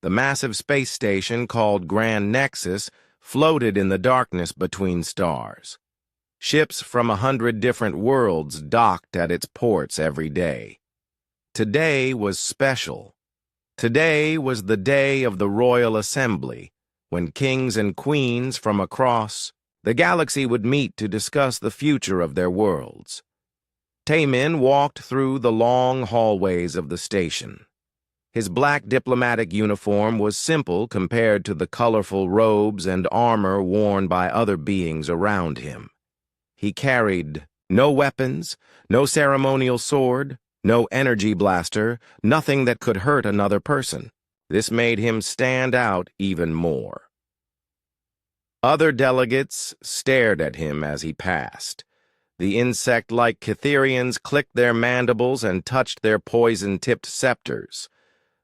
The massive space station called Grand Nexus floated in the darkness between stars. Ships from 100 different worlds docked at its ports every day. Today was special. Today was the day of the Royal Assembly, when kings and queens from across the galaxy would meet to discuss the future of their worlds. Taemin walked through the long hallways of the station. His black diplomatic uniform was simple compared to the colorful robes and armor worn by other beings around him. He carried no weapons, no ceremonial sword, no energy blaster, nothing that could hurt another person. This made him stand out even more. Other delegates stared at him as he passed. The insect-like Catherians clicked their mandibles and touched their poison-tipped scepters.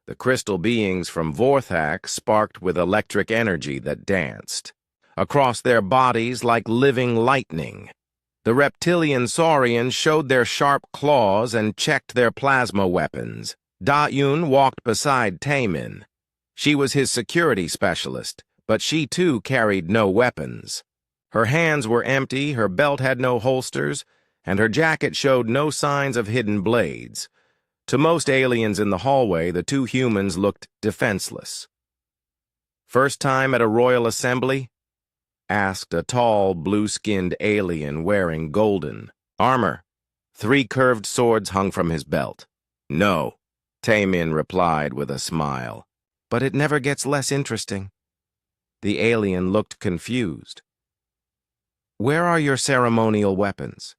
The crystal beings from Vorthak sparked with electric energy that danced across their bodies like living lightning. The reptilian saurians showed their sharp claws and checked their plasma weapons. Da-Yun walked beside Taemin. She was his security specialist, but she too carried no weapons. Her hands were empty, her belt had no holsters, and her jacket showed no signs of hidden blades. To most aliens in the hallway, the two humans looked defenseless. "First time at a royal assembly?" asked a tall, blue-skinned alien wearing golden armor. 3 curved swords hung from his belt. "No," Taemin replied with a smile. "But it never gets less interesting." The alien looked confused. "Where are your ceremonial weapons?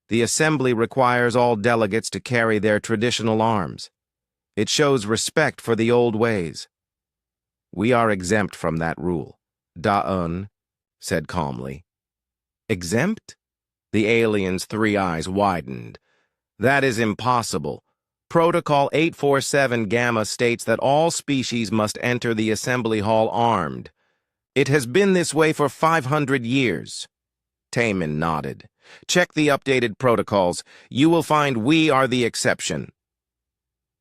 The assembly requires all delegates to carry their traditional arms. It shows respect for the old ways." "We are exempt from that rule," Da-Un said calmly. "Exempt?" The alien's 3 eyes widened. "That is impossible. Protocol 847 Gamma states that all species must enter the assembly hall armed. It has been this way for 500 years. Taemin nodded. "Check the updated protocols. You will find we are the exception."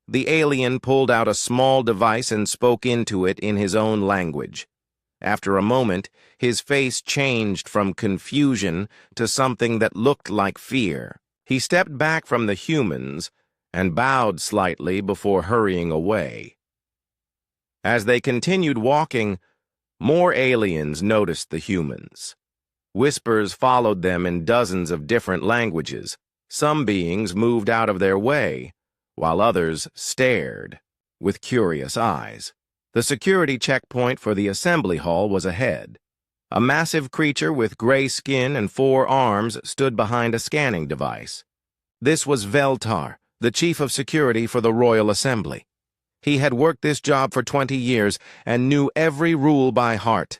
The alien pulled out a small device and spoke into it in his own language. After a moment, his face changed from confusion to something that looked like fear. He stepped back from the humans and bowed slightly before hurrying away. As they continued walking, more aliens noticed the humans. Whispers followed them in dozens of different languages. Some beings moved out of their way, while others stared with curious eyes. The security checkpoint for the assembly hall was ahead. A massive creature with gray skin and 4 arms stood behind a scanning device. This was Veltar, the chief of security for the Royal Assembly. He had worked this job for 20 years and knew every rule by heart.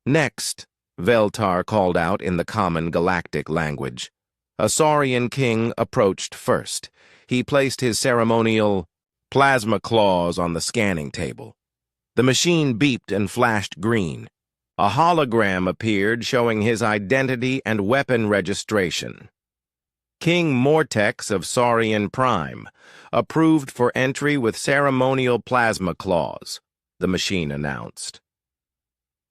"Next," Veltar called out in the common galactic language. A Saurian king approached first. He placed his ceremonial plasma claws on the scanning table. The machine beeped and flashed green. A hologram appeared showing his identity and weapon registration. "King Mortex of Saurian Prime, approved for entry with ceremonial plasma claws," the machine announced.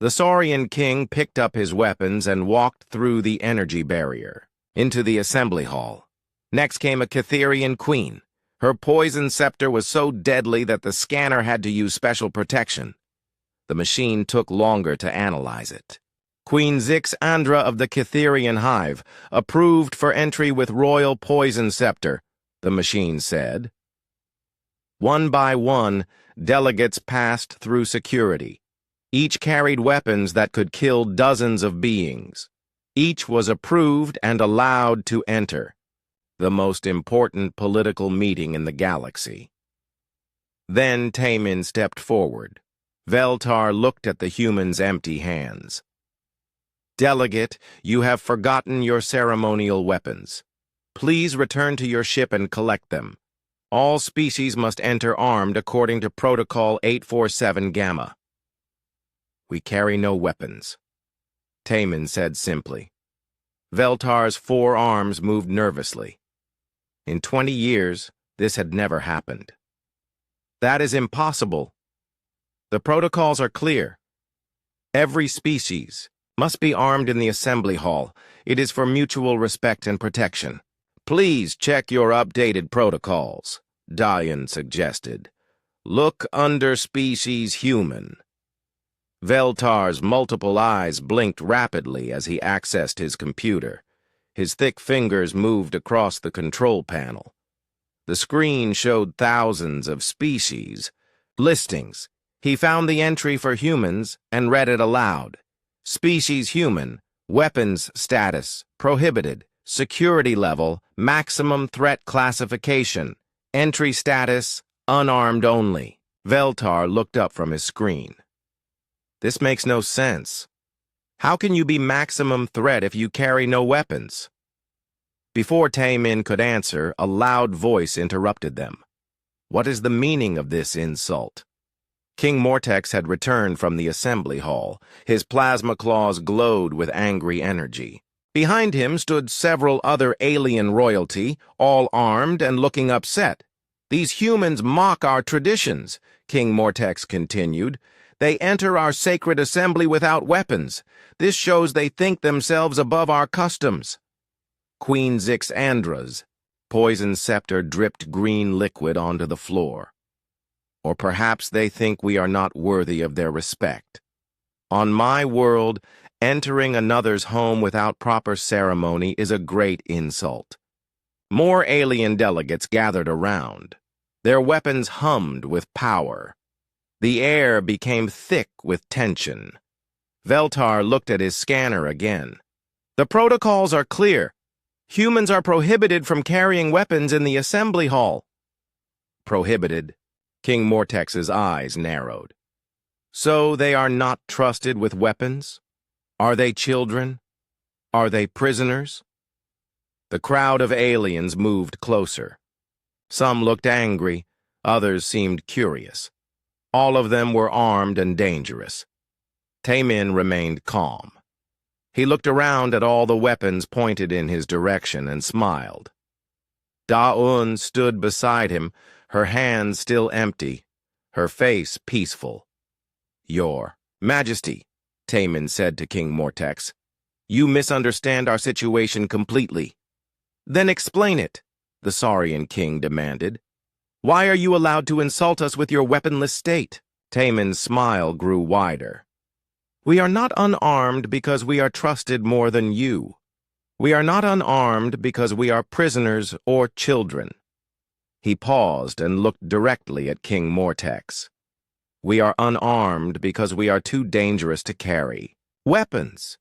The Saurian king picked up his weapons and walked through the energy barrier into the assembly hall. Next came a Catherian queen. Her poison scepter was so deadly that the scanner had to use special protection. The machine took longer to analyze it. "Queen Zix Andra of the Catherian Hive, approved for entry with royal poison scepter," the machine said. One by one, delegates passed through security. Each carried weapons that could kill dozens of beings. Each was approved and allowed to enter. The most important political meeting in the galaxy. Then Taemin stepped forward. Veltar looked at the human's empty hands. "Delegate, you have forgotten your ceremonial weapons. Please return to your ship and collect them. All species must enter armed according to Protocol 847 Gamma." "We carry no weapons," Taemin said simply. Veltar's 4 arms moved nervously. In 20 years, this had never happened. "That is impossible." The protocols are clear. Every species must be armed in the assembly hall. It is for mutual respect and protection. Please check your updated protocols, Diane suggested. Look under species human. Veltar's multiple eyes blinked rapidly as he accessed his computer. His thick fingers moved across the control panel. The screen showed thousands of species. Listings. He found the entry for humans and read it aloud. Species human, weapons status, prohibited, security level, maximum threat classification, entry status, unarmed only. Veltar looked up from his screen. This makes no sense. How can you be maximum threat if you carry no weapons? Before Taemin could answer, a loud voice interrupted them. What is the meaning of this insult? King Mortex had returned from the assembly hall. His plasma claws glowed with angry energy. Behind him stood several other alien royalty, all armed and looking upset. These humans mock our traditions, King Mortex continued. They enter our sacred assembly without weapons. This shows they think themselves above our customs. Queen Zixandra's poison scepter dripped green liquid onto the floor. Or perhaps they think we are not worthy of their respect. On my world, entering another's home without proper ceremony is a great insult. More alien delegates gathered around. Their weapons hummed with power. The air became thick with tension. Veltar looked at his scanner again. The protocols are clear. Humans are prohibited from carrying weapons in the assembly hall. Prohibited. King Mortex's eyes narrowed. So they are not trusted with weapons? Are they children? Are they prisoners? The crowd of aliens moved closer. Some looked angry, others seemed curious. All of them were armed and dangerous. Taemin remained calm. He looked around at all the weapons pointed in his direction and smiled. Da-Un stood beside him, her hands still empty, her face peaceful. Your Majesty, Taemin said to King Mortex, you misunderstand our situation completely. Then explain it, the Saurian king demanded. Why are you allowed to insult us with your weaponless state? Taemin's smile grew wider. We are not unarmed because we are trusted more than you. We are not unarmed because we are prisoners or children. He paused and looked directly at King Mortex. We are unarmed because we are too dangerous to carry. Weapons!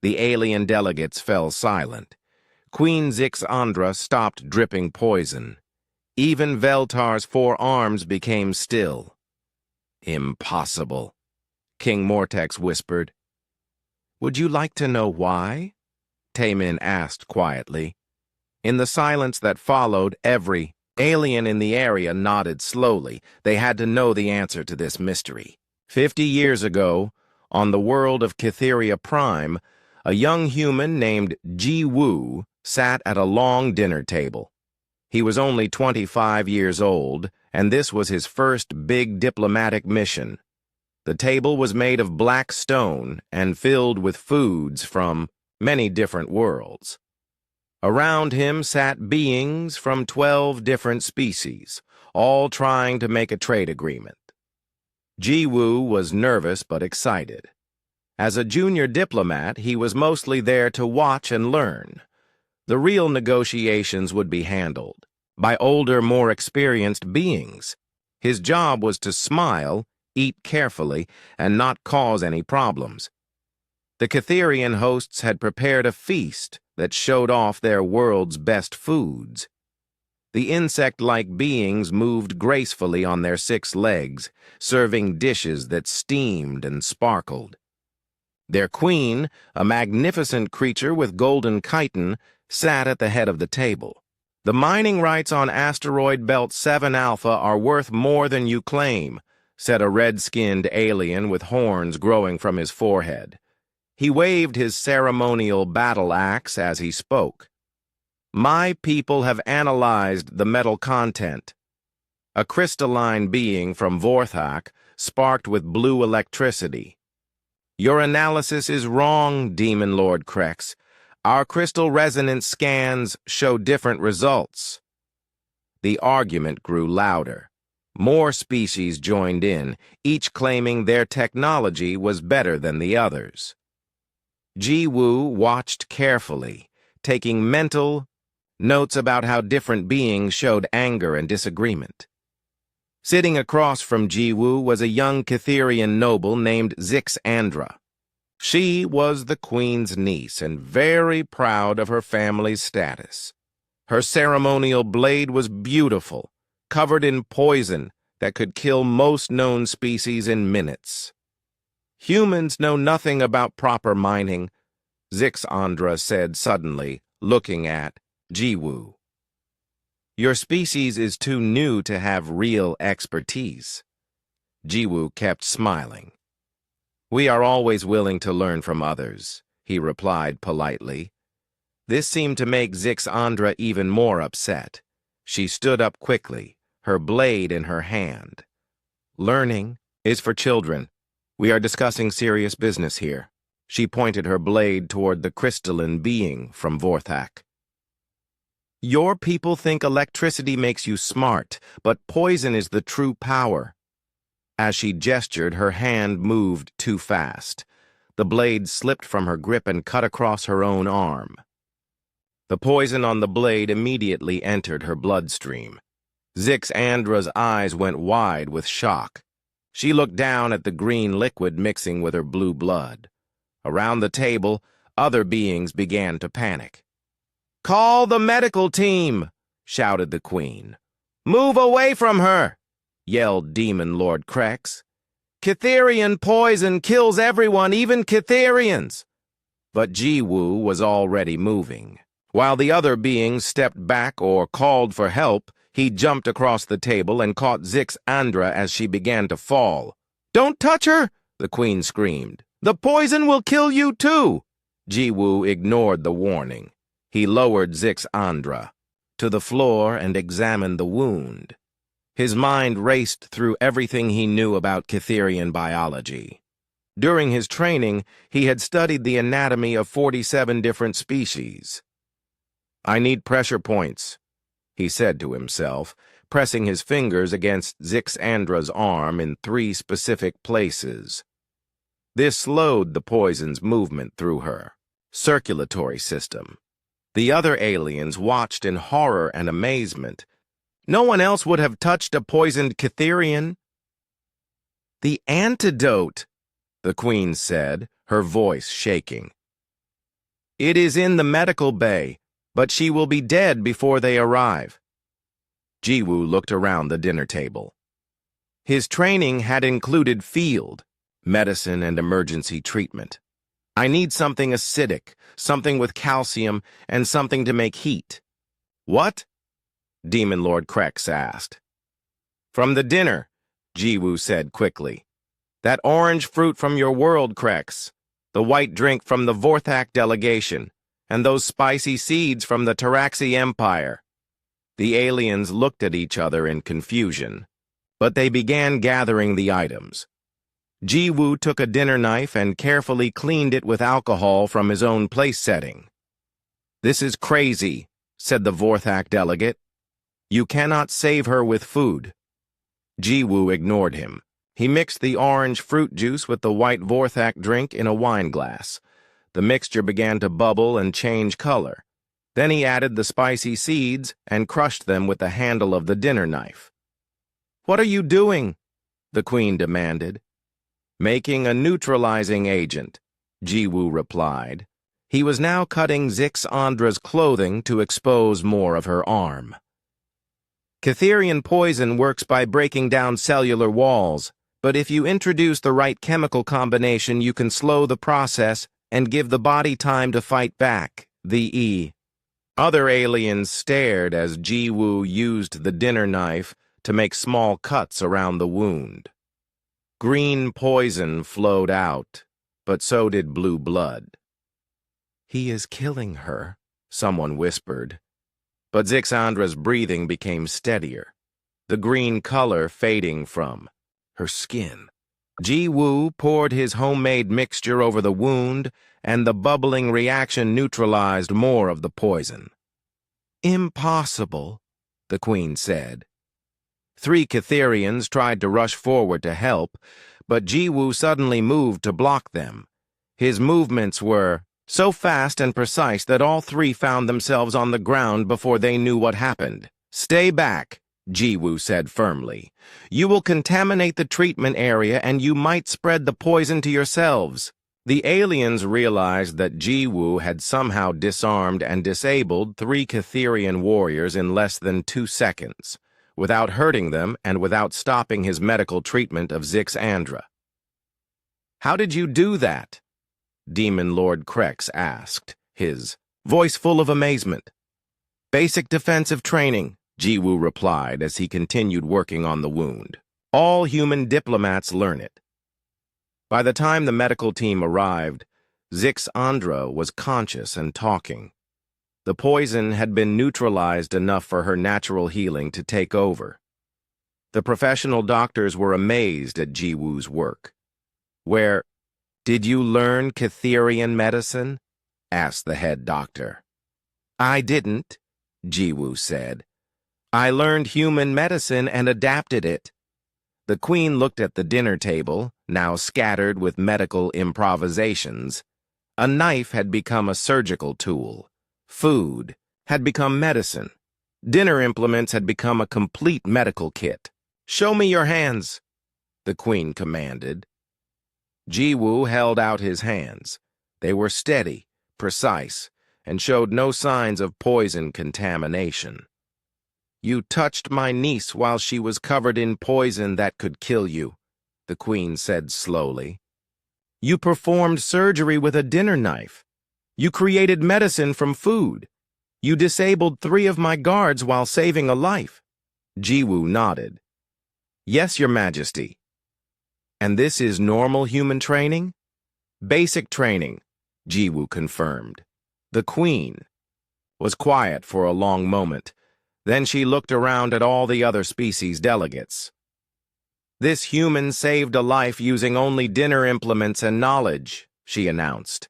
The alien delegates fell silent. Queen Zixandra stopped dripping poison. Even Veltar's 4 arms became still. Impossible, King Mortex whispered. Would you like to know why? Taemin asked quietly. In the silence that followed, every alien in the area nodded slowly. They had to know the answer to this mystery. 50 years ago, on the world of Catheria Prime, a young human named Ji Woo sat at a long dinner table. He was only 25 years old, and this was his first big diplomatic mission. The table was made of black stone and filled with foods from many different worlds. Around him sat beings from 12 different species, all trying to make a trade agreement. Ji Woo was nervous but excited. As a junior diplomat, he was mostly there to watch and learn. The real negotiations would be handled by older, more experienced beings. His job was to smile, eat carefully, and not cause any problems. The Catherian hosts had prepared a feast that showed off their world's best foods. The insect-like beings moved gracefully on their 6 legs, serving dishes that steamed and sparkled. Their queen, a magnificent creature with golden chitin, sat at the head of the table. The mining rights on asteroid belt 7 Alpha are worth more than you claim, said a red-skinned alien with horns growing from his forehead. He waved his ceremonial battle axe as he spoke. My people have analyzed the metal content. A crystalline being from Vorthak sparked with blue electricity. "Your analysis is wrong, Demon Lord Krex. Our crystal resonance scans show different results." The argument grew louder. More species joined in, each claiming their technology was better than the others. Ji-Woo watched carefully, taking mental notes about how different beings showed anger and disagreement. Sitting across from Ji-Woo was a young Catherian noble named Zixandra. She was the queen's niece and very proud of her family's status. Her ceremonial blade was beautiful, covered in poison that could kill most known species in minutes. "Humans know nothing about proper mining," Zixandra said suddenly, looking at Ji-Woo. "Your species is too new to have real expertise." Ji-Woo kept smiling. "We are always willing to learn from others," he replied politely. This seemed to make Zixandra even more upset. She stood up quickly, her blade in her hand. "Learning is for children. We are discussing serious business here." She pointed her blade toward the crystalline being from Vorthak. "Your people think electricity makes you smart, but poison is the true power." As she gestured, her hand moved too fast. The blade slipped from her grip and cut across her own arm. The poison on the blade immediately entered her bloodstream. Zixandra's eyes went wide with shock. She looked down at the green liquid mixing with her blue blood. Around the table, other beings began to panic. "Call the medical team!" shouted the queen. "Move away from her!" yelled Demon Lord Krex. "Catherian poison kills everyone, even Catherians!" But Ji-Woo was already moving. While the other beings stepped back or called for help, he jumped across the table and caught Zixandra as she began to fall. "Don't touch her!" the queen screamed. "The poison will kill you too!" Ji-Woo ignored the warning. He lowered Zixandra to the floor and examined the wound. His mind raced through everything he knew about Catherian biology. During his training, he had studied the anatomy of 47 different species. "I need pressure points," he said to himself, pressing his fingers against Zixandra's arm in 3 specific places. This slowed the poison's movement through her circulatory system. The other aliens watched in horror and amazement. No one else would have touched a poisoned Catherian. "The antidote," the queen said, her voice shaking. "It is in the medical bay, but she will be dead before they arrive." Ji-Woo looked around the dinner table. His training had included field, medicine, and emergency treatment. "I need something acidic, something with calcium, and something to make heat." "What?" Demon Lord Krex asked. "From the dinner," Ji-Woo said quickly. "That orange fruit from your world, Krex, the white drink from the Vorthak delegation, and those spicy seeds from the Taraxi Empire." The aliens looked at each other in confusion, but they began gathering the items. Ji-Woo took a dinner knife and carefully cleaned it with alcohol from his own place setting. "This is crazy," said the Vorthak delegate. "You cannot save her with food." Ji-Woo ignored him. He mixed the orange fruit juice with the white Vorthak drink in a wine glass. The mixture began to bubble and change color. Then he added the spicy seeds and crushed them with the handle of the dinner knife. "What are you doing?" the queen demanded. "Making a neutralizing agent," Ji-Woo replied. He was now cutting Zixandra's clothing to expose more of her arm. "Catherian poison works by breaking down cellular walls, but if you introduce the right chemical combination, you can slow the process and give the body time to fight back." Other aliens stared as Ji-Woo used the dinner knife to make small cuts around the wound. Green poison flowed out, but so did blue blood. "He is killing her," someone whispered. But Zixandra's breathing became steadier, the green color fading from her skin. Ji-woo poured his homemade mixture over the wound, and the bubbling reaction neutralized more of the poison. "Impossible," the Queen said. 3 Catherians tried to rush forward to help, but Ji-woo suddenly moved to block them. His movements were so fast and precise that all 3 found themselves on the ground before they knew what happened. "Stay back," Ji-woo said firmly. "You will contaminate the treatment area and you might spread the poison to yourselves." The aliens realized that Ji-woo had somehow disarmed and disabled 3 Catherian warriors in less than 2 seconds, without hurting them and without stopping his medical treatment of Zixandra. "How did you do that?" Demon Lord Krex asked, his voice full of amazement. "Basic defensive training," Ji-woo replied as he continued working on the wound. "All human diplomats learn it." By the time the medical team arrived, Zixandra was conscious and talking. The poison had been neutralized enough for her natural healing to take over. The professional doctors were amazed at Ji-woo's work. "Did you learn Catherian medicine?" asked the head doctor. "I didn't," Ji-woo said. "I learned human medicine and adapted it." The Queen looked at the dinner table, now scattered with medical improvisations. A knife had become a surgical tool. Food had become medicine. Dinner implements had become a complete medical kit. "Show me your hands," the Queen commanded. Ji-woo held out his hands. They were steady, precise, and showed no signs of poison contamination. "You touched my niece while she was covered in poison that could kill you," the Queen said slowly. "You performed surgery with a dinner knife. You created medicine from food. You disabled 3 of my guards while saving a life." Ji-woo nodded. "Yes, Your Majesty." "And this is normal human training?" "Basic training," Ji-woo confirmed. The Queen was quiet for a long moment. Then she looked around at all the other species delegates. "This human saved a life using only dinner implements and knowledge," she announced.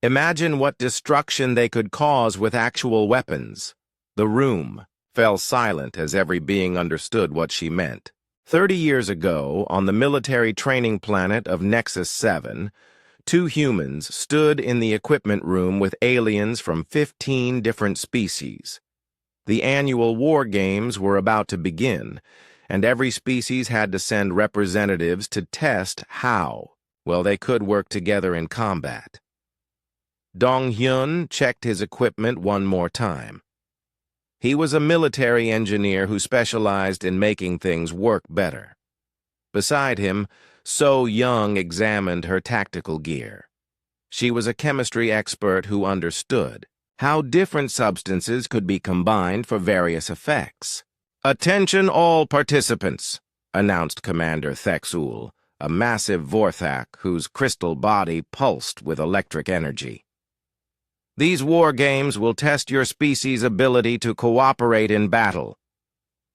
"Imagine what destruction they could cause with actual weapons." The room fell silent as every being understood what she meant. 30 years ago, on the military training planet of Nexus 7, 2 humans stood in the equipment room with aliens from 15 different species. The annual war games were about to begin, and every species had to send representatives to test how well they could work together in combat. Dong-hyun checked his equipment one more time. He was a military engineer who specialized in making things work better. Beside him, So-young examined her tactical gear. She was a chemistry expert who understood how different substances could be combined for various effects. "Attention all participants," announced Commander Thexul, a massive Vorthak whose crystal body pulsed with electric energy. "These war games will test your species' ability to cooperate in battle.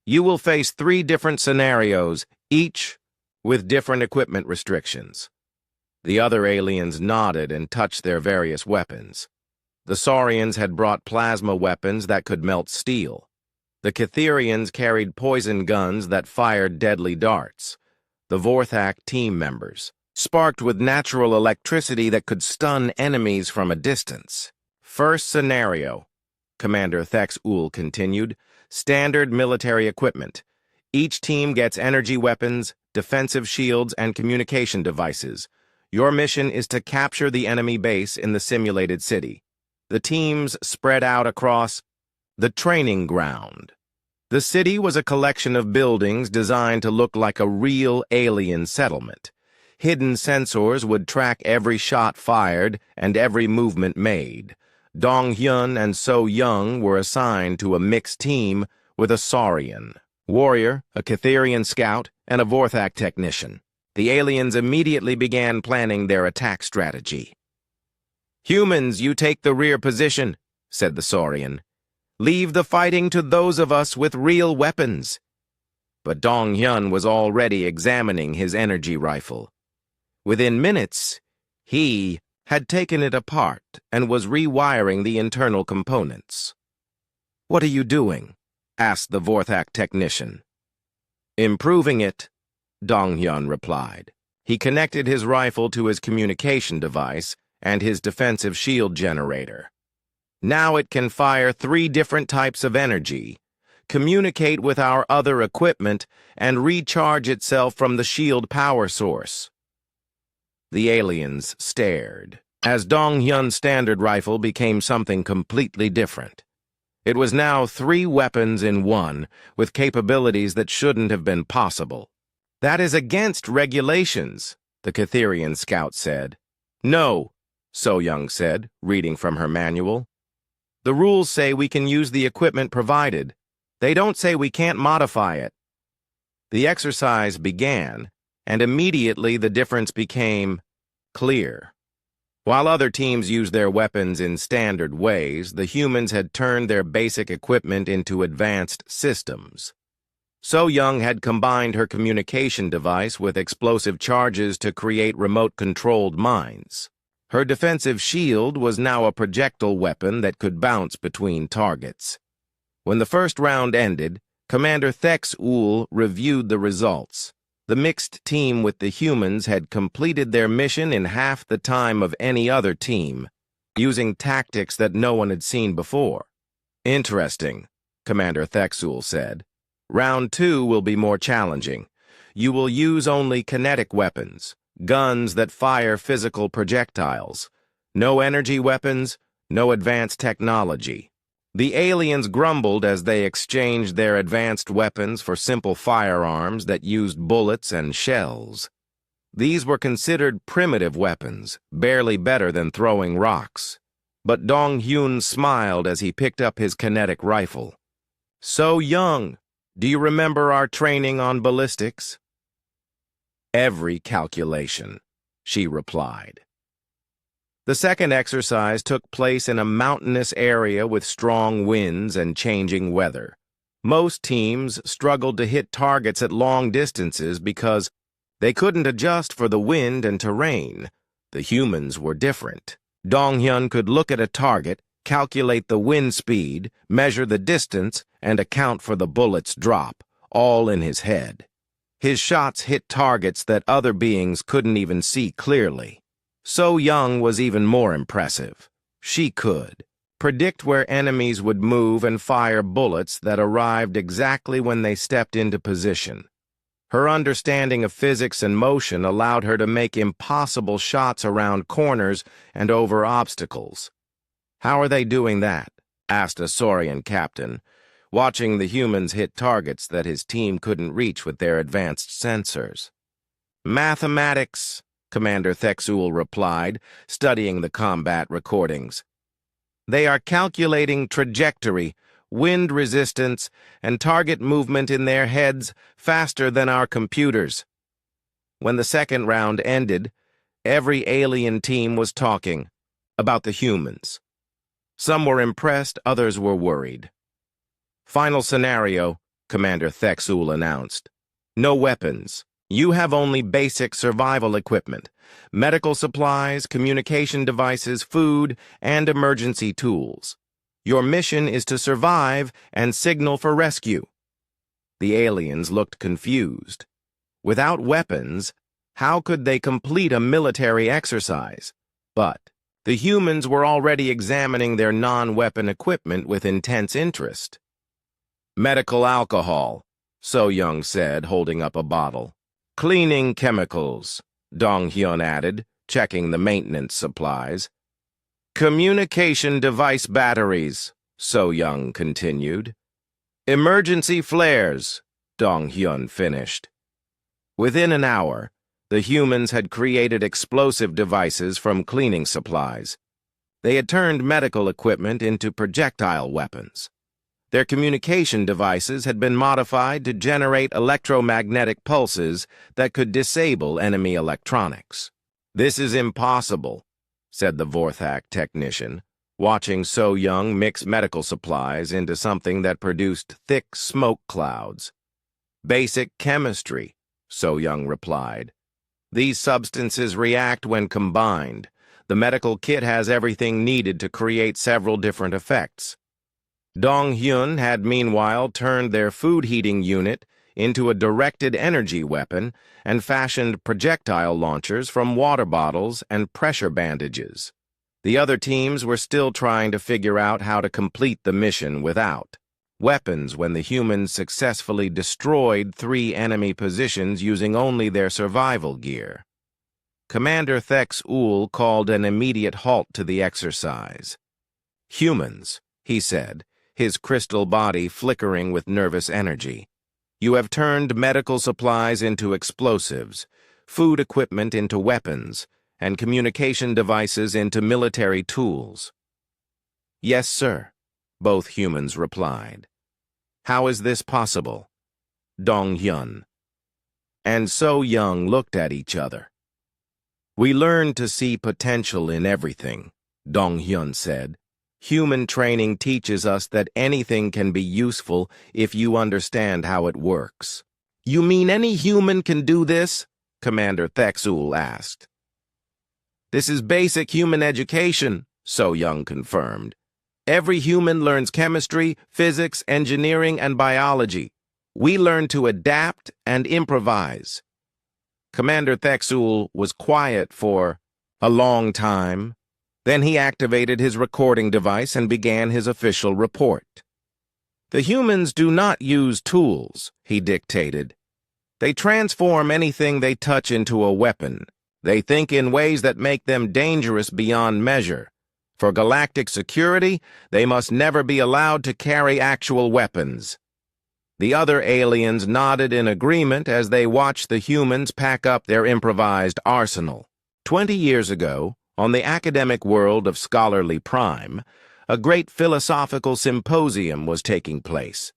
You will face 3 different scenarios, each with different equipment restrictions." The other aliens nodded and touched their various weapons. The Saurians had brought plasma weapons that could melt steel. The Catherians carried poison guns that fired deadly darts. The Vorthak team members sparked with natural electricity that could stun enemies from a distance. "First scenario," Commander Thexul continued, "standard military equipment. Each team gets energy weapons, defensive shields, and communication devices. Your mission is to capture the enemy base in the simulated city. The teams spread out across the training ground." The city was a collection of buildings designed to look like a real alien settlement. Hidden sensors would track every shot fired and every movement made. Dong-hyun and So-young were assigned to a mixed team with a Saurian warrior, a Catherian scout, and a Vorthak technician. The aliens immediately began planning their attack strategy. "Humans, you take the rear position," said the Saurian. "Leave the fighting to those of us with real weapons." but Dong Hyun was already examining his energy rifle. Within minutes, he had taken it apart and was rewiring the internal components. "What are you doing?" asked the Vorthak technician. "Improving it," Dong Hyun replied. He connected his rifle to his communication device and his defensive shield generator. Now it can fire 3 different types of energy, communicate with our other equipment, and recharge itself from the shield power source. The aliens stared as Dong Hyun's standard rifle became something completely different. It was now 3 weapons in one, with capabilities that shouldn't have been possible. "That is against regulations," the Catherian scout said. "No," So-young said, reading from her manual. "The rules say we can use the equipment provided. They don't say we can't modify it." The exercise began, and immediately the difference became clear. While other teams used their weapons in standard ways, the humans had turned their basic equipment into advanced systems. So-young had combined her communication device with explosive charges to create remote-controlled mines. Her defensive shield was now a projectile weapon that could bounce between targets. When the first round ended, Commander Thex-Ul reviewed the results. The mixed team with the humans had completed their mission in half the time of any other team, using tactics that no one had seen before. "Interesting," Commander Thex-Ul said. "Round 2 will be more challenging. You will use only kinetic weapons, guns that fire physical projectiles. No energy weapons, no advanced technology." The aliens grumbled as they exchanged their advanced weapons for simple firearms that used bullets and shells. These were considered primitive weapons, barely better than throwing rocks. But Dong Hyun smiled as he picked up his kinetic rifle. "So-young, do you remember our training on ballistics?" "Every calculation," she replied. The second exercise took place in a mountainous area with strong winds and changing weather. Most teams struggled to hit targets at long distances because they couldn't adjust for the wind and terrain. The humans were different. Dong Hyun could look at a target, calculate the wind speed, measure the distance, and account for the bullet's drop, all in his head. His shots hit targets that other beings couldn't even see clearly. So-young was even more impressive. She could predict where enemies would move and fire bullets that arrived exactly when they stepped into position. Her understanding of physics and motion allowed her to make impossible shots around corners and over obstacles. "How are they doing that?" asked a Saurian captain, watching the humans hit targets that his team couldn't reach with their advanced sensors. "Mathematics," Commander Thex-Ul replied, studying the combat recordings. "They are calculating trajectory, wind resistance, and target movement in their heads faster than our computers." When the second round ended, every alien team was talking about the humans. Some were impressed, others were worried. "Final scenario," Commander Thex-Ul announced. "No weapons. You have only basic survival equipment, medical supplies, communication devices, food, and emergency tools. Your mission is to survive and signal for rescue." The aliens looked confused. Without weapons, how could they complete a military exercise? But the humans were already examining their non-weapon equipment with intense interest. "Medical alcohol," So-young said, holding up a bottle. "Cleaning chemicals," Dong Hyun added, checking the maintenance supplies. "Communication device batteries," So-young continued. "Emergency flares," Dong Hyun finished. Within an hour, the humans had created explosive devices from cleaning supplies. They had turned medical equipment into projectile weapons. Their communication devices had been modified to generate electromagnetic pulses that could disable enemy electronics. "This is impossible," said the Vorthak technician, watching So-young mix medical supplies into something that produced thick smoke clouds. Basic chemistry, So-Young replied. These substances react when combined. The medical kit has everything needed to create several different effects. Dong-hyun had meanwhile turned their food heating unit into a directed energy weapon and fashioned projectile launchers from water bottles and pressure bandages. The other teams were still trying to figure out how to complete the mission without weapons when the humans successfully destroyed 3 enemy positions using only their survival gear. Commander Thex-Ul called an immediate halt to the exercise. "Humans," he said, his crystal body flickering with nervous energy. "You have turned medical supplies into explosives, food equipment into weapons, and communication devices into military tools." "Yes, sir," both humans replied. "How is this possible?" Dong-hyun and So-Young looked at each other. "We learn to see potential in everything," Dong-hyun said. "Human training teaches us that anything can be useful if you understand how it works." "You mean any human can do this?" Commander Thex-Ul asked. "This is basic human education," So-Young confirmed. "Every human learns chemistry, physics, engineering, and biology. We learn to adapt and improvise." Commander Thex-Ul was quiet for a long time. Then he activated his recording device and began his official report. "The humans do not use tools," he dictated. "They transform anything they touch into a weapon. They think in ways that make them dangerous beyond measure. For galactic security, they must never be allowed to carry actual weapons." The other aliens nodded in agreement as they watched the humans pack up their improvised arsenal. 20 years ago, on the academic world of Scholarly Prime, a great philosophical symposium was taking place.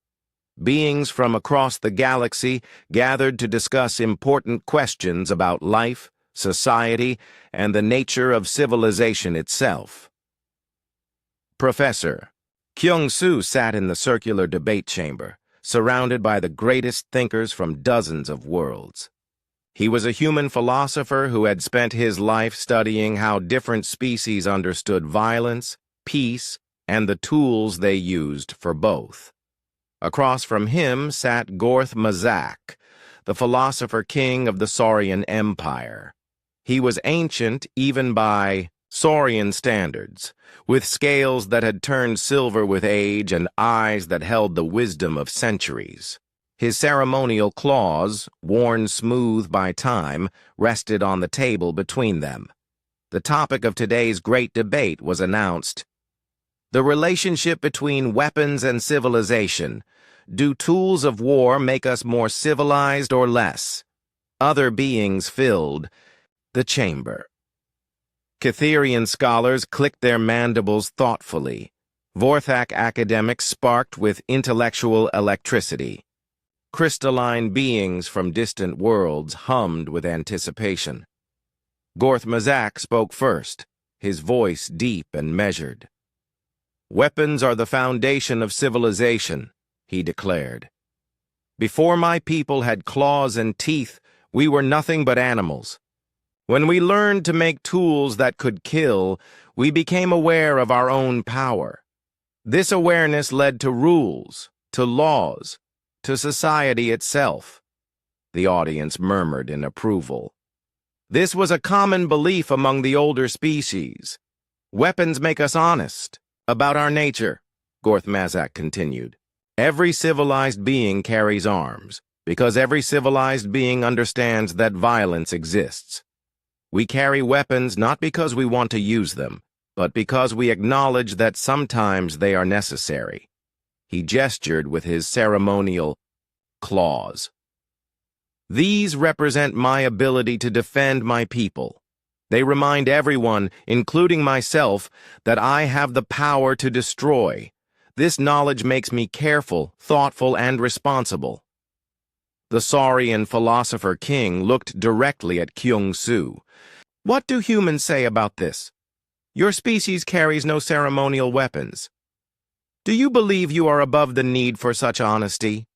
Beings from across the galaxy gathered to discuss important questions about life, society, and the nature of civilization itself. Professor Kyung-Soo sat in the circular debate chamber, surrounded by the greatest thinkers from dozens of worlds. He was a human philosopher who had spent his life studying how different species understood violence, peace, and the tools they used for both. Across from him sat Gorth Mazak, the philosopher king of the Saurian Empire. He was ancient even by Saurian standards, with scales that had turned silver with age and eyes that held the wisdom of centuries. His ceremonial claws, worn smooth by time, rested on the table between them. The topic of today's great debate was announced. The relationship between weapons and civilization. Do tools of war make us more civilized or less? Other beings filled the chamber. Catherian scholars clicked their mandibles thoughtfully. Vorthak academics sparked with intellectual electricity. Crystalline beings from distant worlds hummed with anticipation. Gorth Mazak spoke first, his voice deep and measured. "Weapons are the foundation of civilization," he declared. "Before my people had claws and teeth, we were nothing but animals. When we learned to make tools that could kill, we became aware of our own power. This awareness led to rules, to laws, to society itself." The audience murmured in approval. "This was a common belief among the older species. Weapons make us honest about our nature," Gorth Mazak continued. "Every civilized being carries arms, because every civilized being understands that violence exists. We carry weapons not because we want to use them, but because we acknowledge that sometimes they are necessary." He gestured with his ceremonial claws. "These represent my ability to defend my people. They remind everyone, including myself, that I have the power to destroy. This knowledge makes me careful, thoughtful, and responsible." The Saurian philosopher king looked directly at Kyung-Soo. "What do humans say about this? Your species carries no ceremonial weapons. Do you believe you are above the need for such honesty?"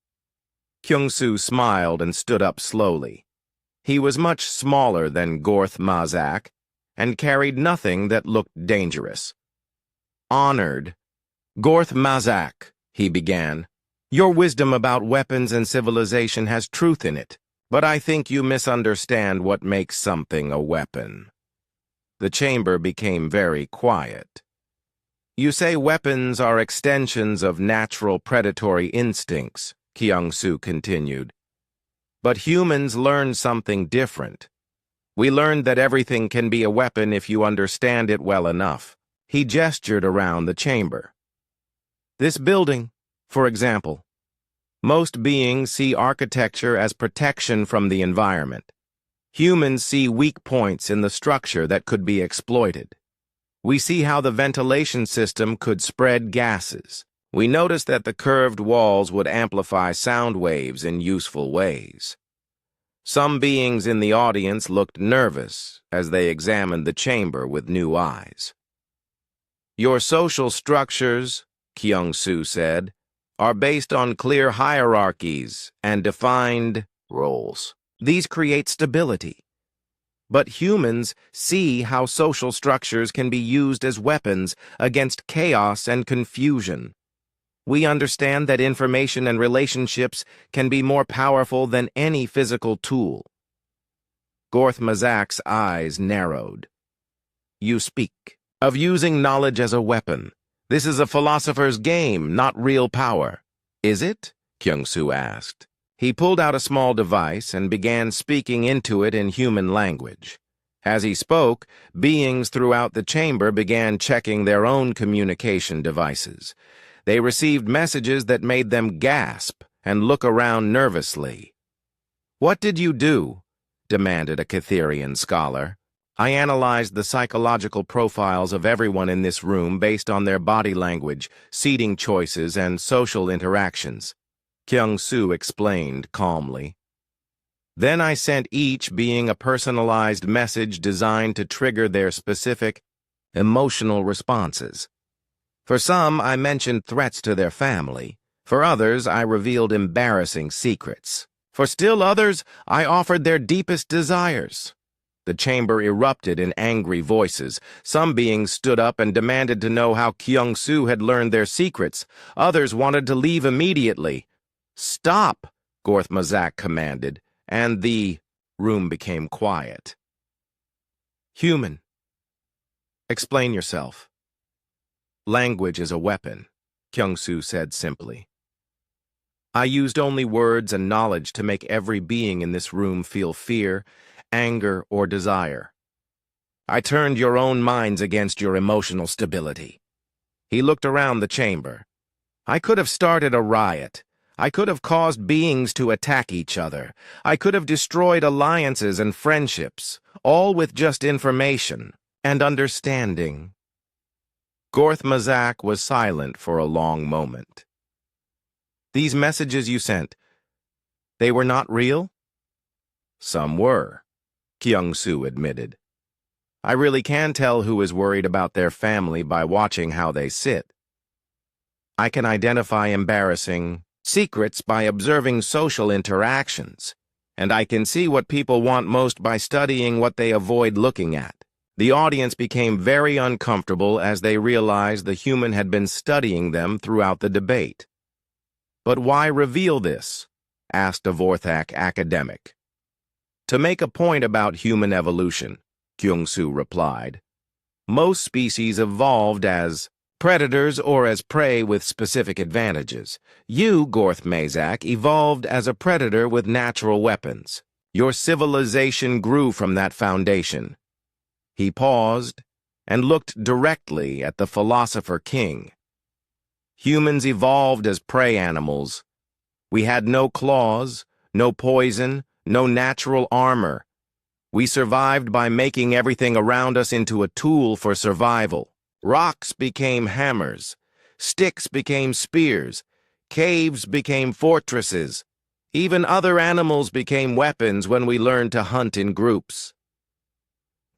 Kyung-soo smiled and stood up slowly. He was much smaller than Gorth Mazak and carried nothing that looked dangerous. Honored. Gorth Mazak, he began. Your wisdom about weapons and civilization has truth in it, but I think you misunderstand what makes something a weapon. The chamber became very quiet. You say weapons are extensions of natural predatory instincts, Kyung-soo continued. But humans learned something different. We learned that everything can be a weapon if you understand it well enough. He gestured around the chamber. This building, for example. Most beings see architecture as protection from the environment. Humans see weak points in the structure that could be exploited. We see how the ventilation system could spread gases. We notice that the curved walls would amplify sound waves in useful ways. Some beings in the audience looked nervous as they examined the chamber with new eyes. Your social structures, Kyung-soo said, are based on clear hierarchies and defined roles. These create stability. But humans see how social structures can be used as weapons against chaos and confusion. We understand that information and relationships can be more powerful than any physical tool. Gorth Mazak's eyes narrowed. You speak of using knowledge as a weapon. This is a philosopher's game, not real power. Is it? Kyung-soo asked. He pulled out a small device and began speaking into it in human language. As he spoke, beings throughout the chamber began checking their own communication devices. They received messages that made them gasp and look around nervously. What did you do? Demanded a Catherian scholar. I analyzed the psychological profiles of everyone in this room based on their body language, seating choices, and social interactions. Kyung-soo explained calmly. Then I sent each being a personalized message designed to trigger their specific emotional responses. For some, I mentioned threats to their family. For others, I revealed embarrassing secrets. For still others, I offered their deepest desires. The chamber erupted in angry voices. Some beings stood up and demanded to know how Kyung-soo had learned their secrets. Others wanted to leave immediately. Stop, Gorth Mazak commanded, and the room became quiet. Human. Explain yourself. Language is a weapon, Kyung-soo said simply. I used only words and knowledge to make every being in this room feel fear, anger, or desire. I turned your own minds against your emotional stability. He looked around the chamber. I could have started a riot. I could have caused beings to attack each other. I could have destroyed alliances and friendships, all with just information and understanding. Gorth Mazak was silent for a long moment. These messages you sent, they were not real? Some were, Kyung-soo admitted. I really can tell who is worried about their family by watching how they sit. I can identify embarrassing secrets by observing social interactions, and I can see what people want most by studying what they avoid looking at. The audience became very uncomfortable as they realized the human had been studying them throughout the debate. But why reveal this? Asked a Vorthak academic. To make a point about human evolution, Kyung-soo replied. Most species evolved as predators or as prey with specific advantages. You, Gorth Mazak, evolved as a predator with natural weapons. Your civilization grew from that foundation. He paused and looked directly at the philosopher king. Humans evolved as prey animals. We had no claws, no poison, no natural armor. We survived by making everything around us into a tool for survival. Rocks became hammers. Sticks became spears. Caves became fortresses. Even other animals became weapons when we learned to hunt in groups.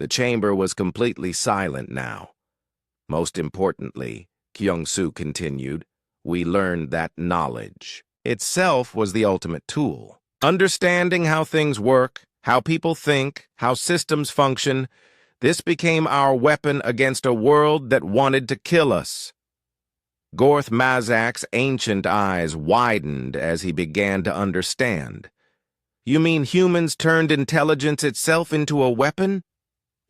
The chamber was completely silent now. Most importantly, Kyung-soo continued, we learned that knowledge itself was the ultimate tool. Understanding how things work, how people think, how systems function, this became our weapon against a world that wanted to kill us. Gorth Mazak's ancient eyes widened as he began to understand. You mean humans turned intelligence itself into a weapon?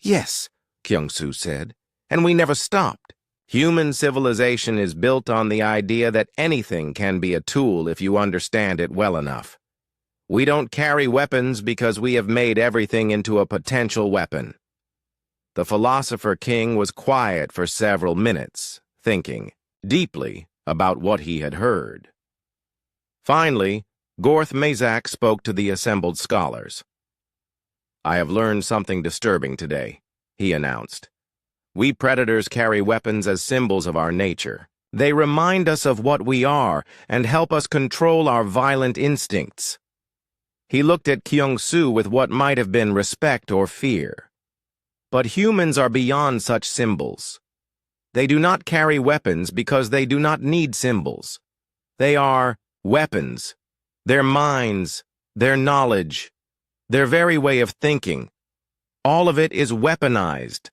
Yes, Kyung-Soo said, and we never stopped. Human civilization is built on the idea that anything can be a tool if you understand it well enough. We don't carry weapons because we have made everything into a potential weapon. The philosopher king was quiet for several minutes, thinking deeply about what he had heard. Finally, Gorth Mazak spoke to the assembled scholars. I have learned something disturbing today, he announced. We predators carry weapons as symbols of our nature. They remind us of what we are and help us control our violent instincts. He looked at Kyung-Soo with what might have been respect or fear. But humans are beyond such symbols. They do not carry weapons because they do not need symbols. They are weapons. Their minds, their knowledge, their very way of thinking. All of it is weaponized.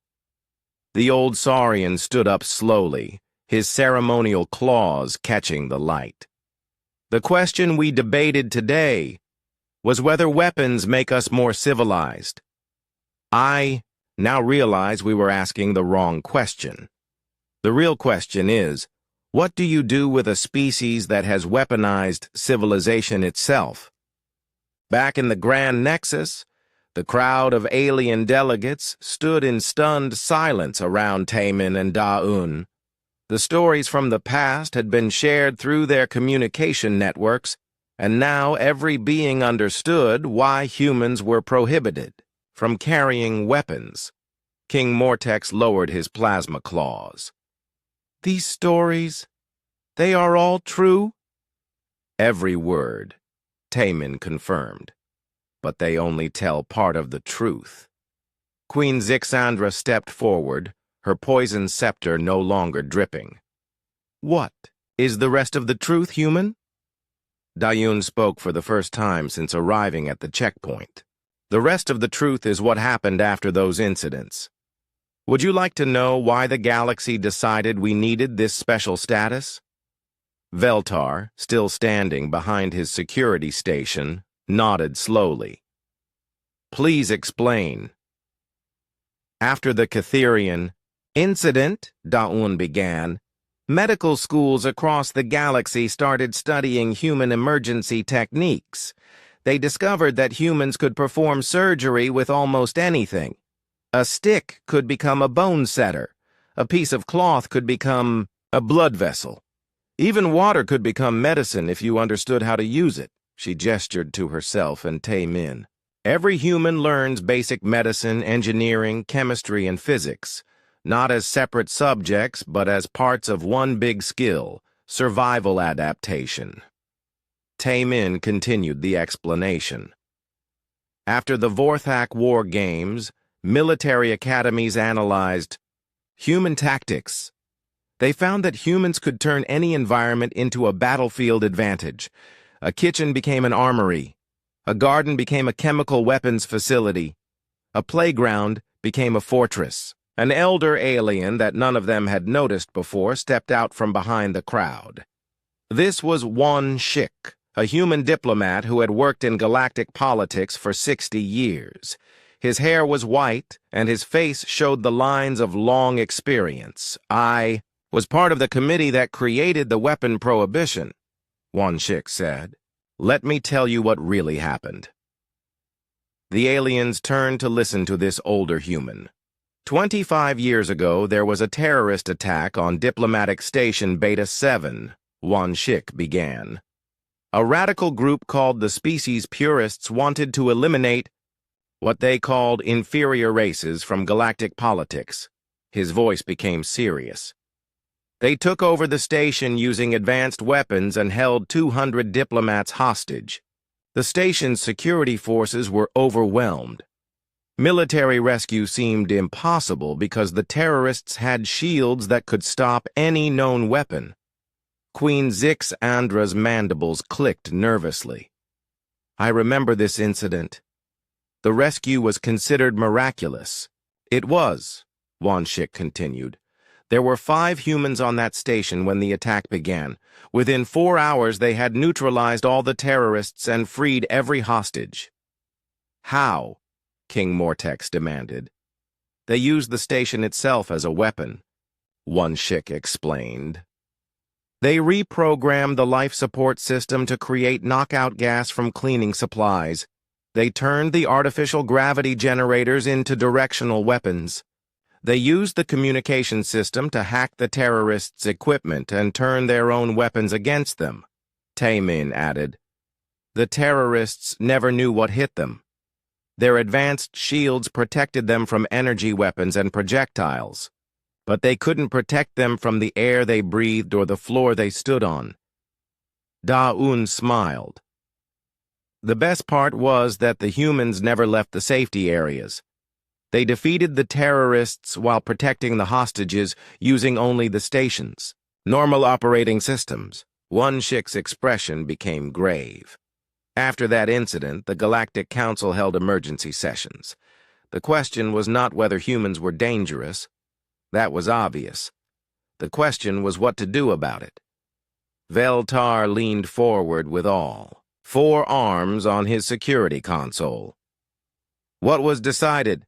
The old Saurian stood up slowly, his ceremonial claws catching the light. The question we debated today was whether weapons make us more civilized. I now realize we were asking the wrong question. The real question is, what do you do with a species that has weaponized civilization itself? Back in the Grand Nexus, the crowd of alien delegates stood in stunned silence around Taemin and Da-Un. The stories from the past had been shared through their communication networks, and now every being understood why humans were prohibited from carrying weapons. King Mortex lowered his plasma claws. These stories, they are all true? Every word, Taemin confirmed. But they only tell part of the truth. Queen Zixandra stepped forward, her poison scepter no longer dripping. What is the rest of the truth, human? Da-Un spoke for the first time since arriving at the checkpoint. The rest of the truth is what happened after those incidents. Would you like to know why the galaxy decided we needed this special status? Veltar, still standing behind his security station, nodded slowly. Please explain. After the Catherian incident, Da-Un began, medical schools across the galaxy started studying human emergency techniques. They discovered that humans could perform surgery with almost anything. A stick could become a bone setter. A piece of cloth could become a blood vessel. Even water could become medicine if you understood how to use it. She gestured to herself and Taemin. Every human learns basic medicine, engineering, chemistry, and physics, not as separate subjects, but as parts of one big skill, survival adaptation. Taemin continued the explanation. After the Vorthak War Games, military academies analyzed human tactics. They found that humans could turn any environment into a battlefield advantage. A kitchen became an armory. A garden became a chemical weapons facility. A playground became a fortress. An elder alien that none of them had noticed before stepped out from behind the crowd. This was Wan Shik, a human diplomat who had worked in galactic politics for 60 years. His hair was white, and his face showed the lines of long experience. I was part of the committee that created the weapon prohibition, Wan Shik said. Let me tell you what really happened. The aliens turned to listen to this older human. 25 years ago, there was a terrorist attack on Diplomatic Station Beta 7, Wan Shik began. A radical group called the Species Purists wanted to eliminate what they called inferior races from galactic politics. His voice became serious. They took over the station using advanced weapons and held 200 diplomats hostage. The station's security forces were overwhelmed. Military rescue seemed impossible because the terrorists had shields that could stop any known weapon. Queen Zixandra's mandibles clicked nervously. I remember this incident. The rescue was considered miraculous. It was, Wanshik continued. There were 5 humans on that station when the attack began. Within 4 hours, they had neutralized all the terrorists and freed every hostage. How? King Mortex demanded. They used the station itself as a weapon, Wanshik explained. They reprogrammed the life support system to create knockout gas from cleaning supplies. They turned the artificial gravity generators into directional weapons. They used the communication system to hack the terrorists' equipment and turn their own weapons against them, Taemin added. The terrorists never knew what hit them. Their advanced shields protected them from energy weapons and projectiles, but they couldn't protect them from the air they breathed or the floor they stood on. Da-Un smiled. The best part was that the humans never left the safety areas. They defeated the terrorists while protecting the hostages using only the stations. Normal operating systems. Wanshik's expression became grave. After that incident, the Galactic Council held emergency sessions. The question was not whether humans were dangerous. That was obvious. The question was what to do about it. Veltar leaned forward with all 4 arms on his security console. What was decided?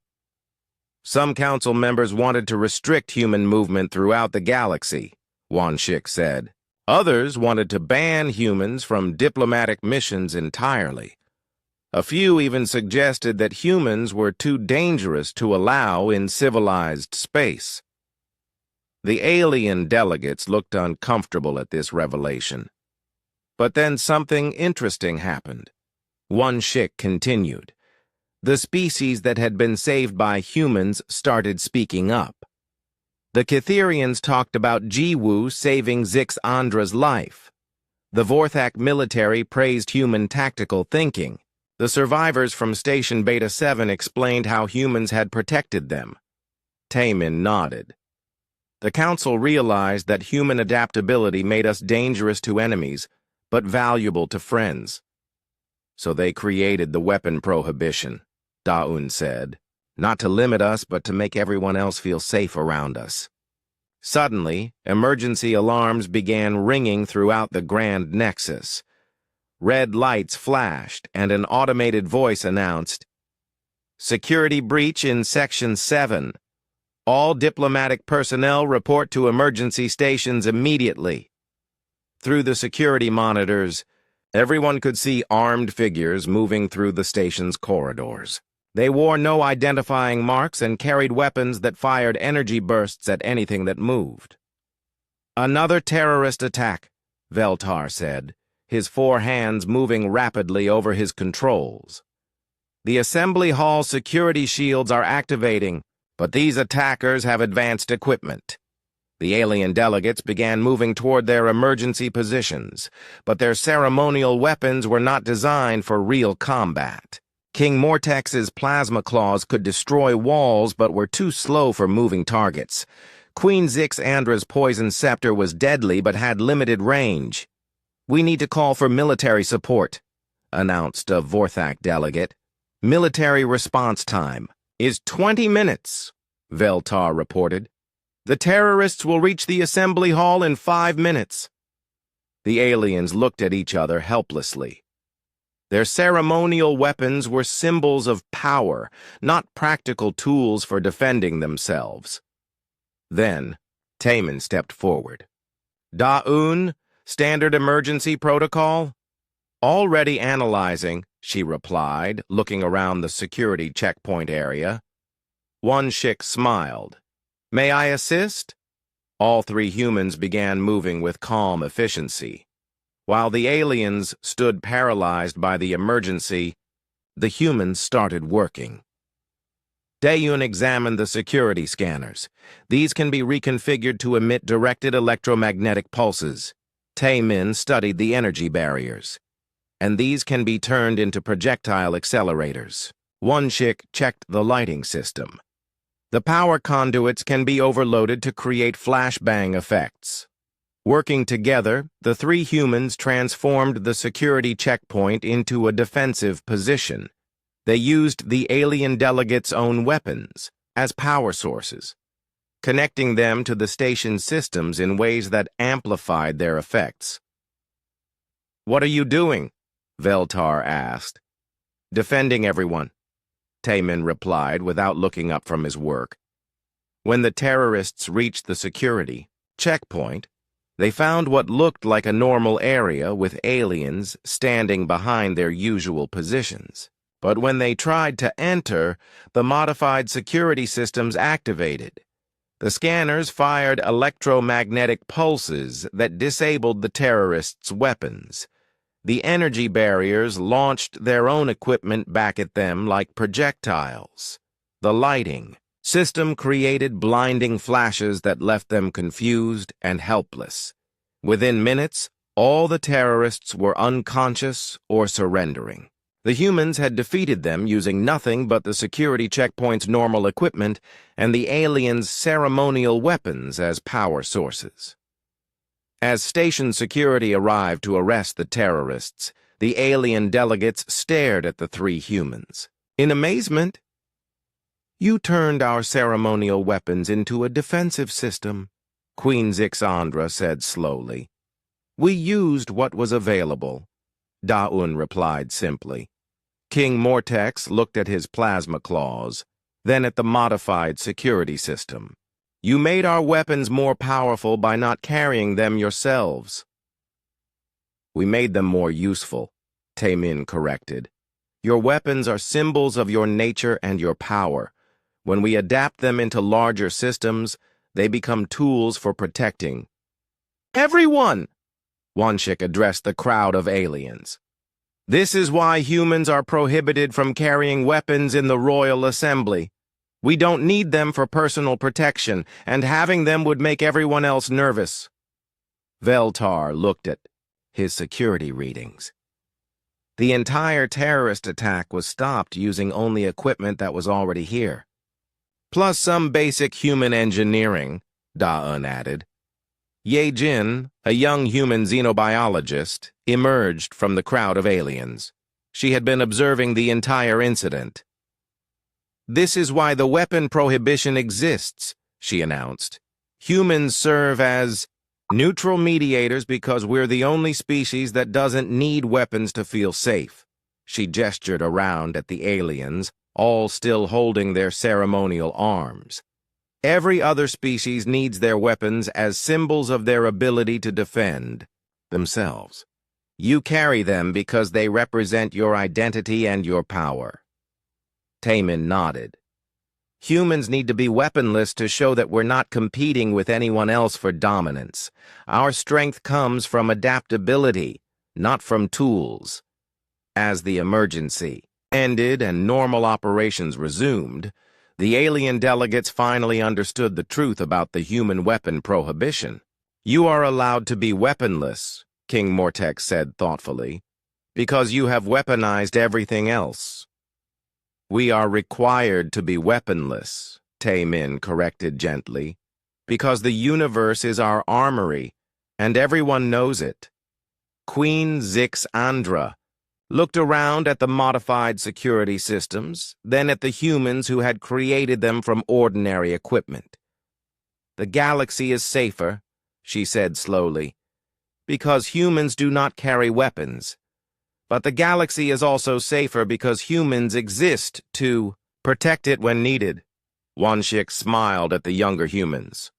Some council members wanted to restrict human movement throughout the galaxy, Wanshik said. Others wanted to ban humans from diplomatic missions entirely. A few even suggested that humans were too dangerous to allow in civilized space. The alien delegates looked uncomfortable at this revelation. But then something interesting happened. Wanshik continued. The species that had been saved by humans started speaking up. The Catherians talked about Jiwoo saving Zixandra's life. The Vorthak military praised human tactical thinking. The survivors from Station Beta 7 explained how humans had protected them. Taemin nodded. The Council realized that human adaptability made us dangerous to enemies, but valuable to friends. So they created the weapon prohibition, Da-Un said. Not to limit us, but to make everyone else feel safe around us. Suddenly, emergency alarms began ringing throughout the Grand Nexus. Red lights flashed, and an automated voice announced, "Security breach in Section 7. All diplomatic personnel report to emergency stations immediately." Through the security monitors, everyone could see armed figures moving through the station's corridors. They wore no identifying marks and carried weapons that fired energy bursts at anything that moved. "Another terrorist attack," Veltar said, his 4 hands moving rapidly over his controls. "The Assembly Hall security shields are activating, but these attackers have advanced equipment." The alien delegates began moving toward their emergency positions, but their ceremonial weapons were not designed for real combat. King Mortex's plasma claws could destroy walls but were too slow for moving targets. Queen Zixandra's poison scepter was deadly but had limited range. "We need to call for military support," announced a Vorthak delegate. "Military response time is 20 minutes, Veltar reported. "The terrorists will reach the Assembly Hall in 5 minutes. The aliens looked at each other helplessly. Their ceremonial weapons were symbols of power, not practical tools for defending themselves. Then, Taemin stepped forward. "Da-Un, standard emergency protocol?" "Already analyzing," she replied, looking around the security checkpoint area. Wanshik smiled. "May I assist?" All 3 humans began moving with calm efficiency. While the aliens stood paralyzed by the emergency, the humans started working. Daeyun examined the security scanners. These can be reconfigured to emit directed electromagnetic pulses. Taemin studied the energy barriers. And these can be turned into projectile accelerators. Wanshik checked the lighting system. The power conduits can be overloaded to create flashbang effects. Working together, the three humans transformed the security checkpoint into a defensive position. They used the alien delegates' own weapons as power sources, connecting them to the station's systems in ways that amplified their effects. "What are you doing?" Veltar asked. "Defending everyone," Taemin replied without looking up from his work. When the terrorists reached the security checkpoint, they found what looked like a normal area with aliens standing behind their usual positions. But when they tried to enter, the modified security systems activated. The scanners fired electromagnetic pulses that disabled the terrorists' weapons. The energy barriers launched their own equipment back at them like projectiles. The lighting system created blinding flashes that left them confused and helpless. Within minutes, all the terrorists were unconscious or surrendering. The humans had defeated them using nothing but the security checkpoint's normal equipment and the aliens' ceremonial weapons as power sources. As station security arrived to arrest the terrorists, the alien delegates stared at the three humans. In amazement, "You turned our ceremonial weapons into a defensive system," Queen Zixandra said slowly. "We used what was available," Daun replied simply. King Mortex looked at his plasma claws, then at the modified security system. "You made our weapons more powerful by not carrying them yourselves." "We made them more useful," Taemin corrected. "Your weapons are symbols of your nature and your power. When we adapt them into larger systems, they become tools for protecting." "Everyone!" Wanshik addressed the crowd of aliens. "This is why humans are prohibited from carrying weapons in the Royal Assembly. We don't need them for personal protection, and having them would make everyone else nervous." Veltar looked at his security readings. The entire terrorist attack was stopped using only equipment that was already here. Plus some basic human engineering, Daun added. Ye Jin, a young human xenobiologist, emerged from the crowd of aliens. She had been observing the entire incident. "This is why the weapon prohibition exists," she announced. "Humans serve as neutral mediators because we're the only species that doesn't need weapons to feel safe." She gestured around at the aliens, all still holding their ceremonial arms. "Every other species needs their weapons as symbols of their ability to defend themselves. You carry them because they represent your identity and your power." Taemin nodded. "Humans need to be weaponless to show that we're not competing with anyone else for dominance. Our strength comes from adaptability, not from tools." As the emergency ended and normal operations resumed, the alien delegates finally understood the truth about the human weapon prohibition. "You are allowed to be weaponless," King Mortex said thoughtfully, "because you have weaponized everything else." "We are required to be weaponless," Taemin corrected gently, "because the universe is our armory, and everyone knows it." Queen Zixandra looked around at the modified security systems, then at the humans who had created them from ordinary equipment. "The galaxy is safer," she said slowly, "because humans do not carry weapons. But the galaxy is also safer because humans exist to protect it when needed." Wanshik smiled at the younger humans.